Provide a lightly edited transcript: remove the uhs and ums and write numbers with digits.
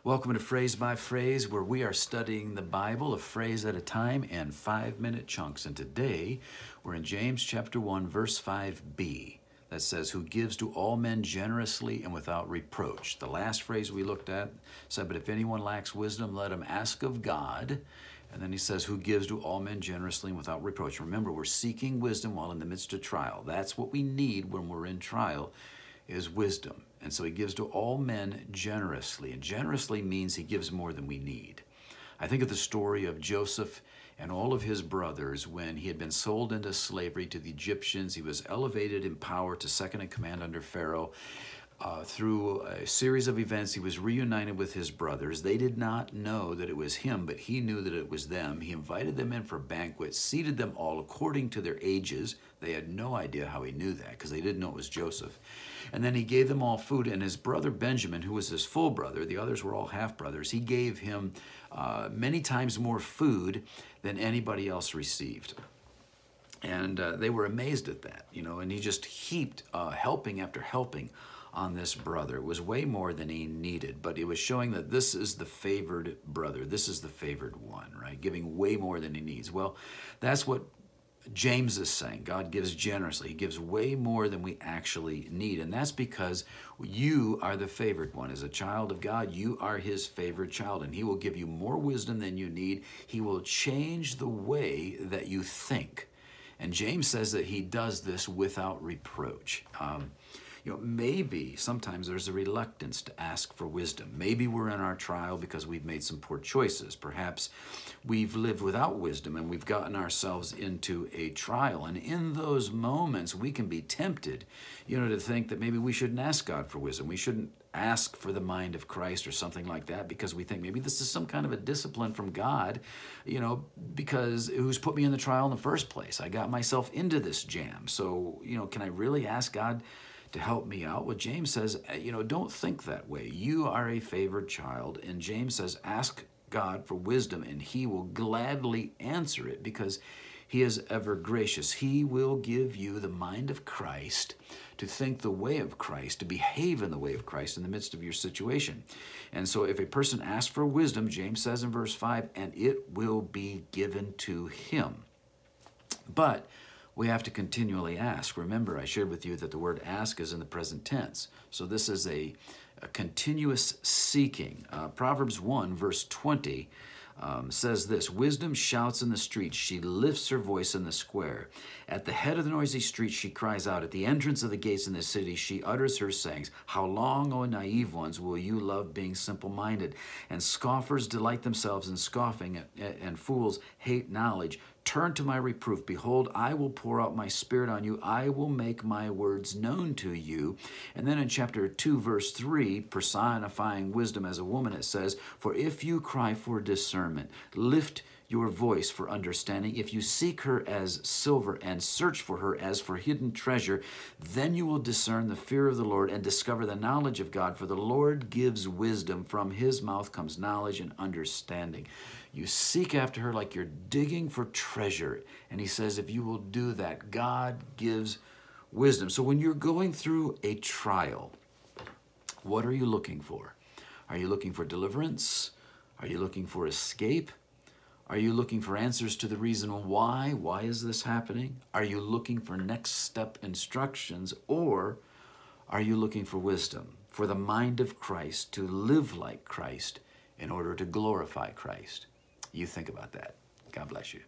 Welcome to Phrase by Phrase, where we are studying the Bible a phrase at a time in 5-minute chunks. And today we're in James chapter 1, verse 5b, that says, "Who gives to all men generously and without reproach." The last phrase we looked at said, "But if anyone lacks wisdom, let him ask of God." And then he says, "Who gives to all men generously and without reproach." Remember, we're seeking wisdom while in the midst of trial. That's what we need when we're in trial, is wisdom. And so he gives to all men generously. And generously means he gives more than we need. I think of the story of Joseph and all of his brothers when he had been sold into slavery to the Egyptians. He was elevated in power to second in command under Pharaoh. Through a series of events, he was reunited with his brothers. They did not know that it was him, but he knew that it was them. He invited them in for banquets, seated them all according to their ages. They had no idea how he knew that because they didn't know it was Joseph. And then he gave them all food, and his brother Benjamin, who was his full brother, the others were all half-brothers, he gave him many times more food than anybody else received. And they were amazed at that, and he just heaped helping after helping on this brother. It was way more than he needed, but it was showing that this is the favored brother. This is the favored one, right? Giving way more than he needs. Well, that's what James is saying. God gives generously. He gives way more than we actually need. And that's because you are the favored one. As a child of God, you are his favored child, and he will give you more wisdom than you need. He will change the way that you think. And James says that he does this without reproach. Maybe sometimes there's a reluctance to ask for wisdom. Maybe we're in our trial because we've made some poor choices. Perhaps we've lived without wisdom and we've gotten ourselves into a trial. And in those moments, we can be tempted, to think that maybe we shouldn't ask God for wisdom. We shouldn't ask for the mind of Christ or something like that because we think maybe this is some kind of a discipline from God, because who's put me in the trial in the first place? I got myself into this jam. So, can I really ask God to help me out? Well, James says, don't think that way. You are a favored child. And James says, ask God for wisdom and he will gladly answer it because he is ever gracious. He will give you the mind of Christ to think the way of Christ, to behave in the way of Christ in the midst of your situation. And so if a person asks for wisdom, James says in verse 5, and it will be given to him. But we have to continually ask. Remember, I shared with you that the word ask is in the present tense. So this is a continuous seeking. Proverbs 1, verse 20 says this, "Wisdom shouts in the streets. She lifts her voice in the square. At the head of the noisy street, she cries out. At the entrance of the gates in the city, she utters her sayings. How long, O naive ones, will you love being simple-minded? And scoffers delight themselves in scoffing, and fools hate knowledge. Turn to my reproof. Behold, I will pour out my spirit on you. I will make my words known to you." And then in chapter 2, verse 3, personifying wisdom as a woman, it says, "For if you cry for discernment, lift your voice for understanding. If you seek her as silver and search for her as for hidden treasure, then you will discern the fear of the Lord and discover the knowledge of God. For the Lord gives wisdom. From his mouth comes knowledge and understanding." You seek after her like you're digging for treasure. And he says, if you will do that, God gives wisdom. So when you're going through a trial, what are you looking for? Are you looking for deliverance? Are you looking for escape? Are you looking for answers to the reason why? Why is this happening? Are you looking for next step instructions? Or are you looking for wisdom, for the mind of Christ, to live like Christ in order to glorify Christ? You think about that. God bless you.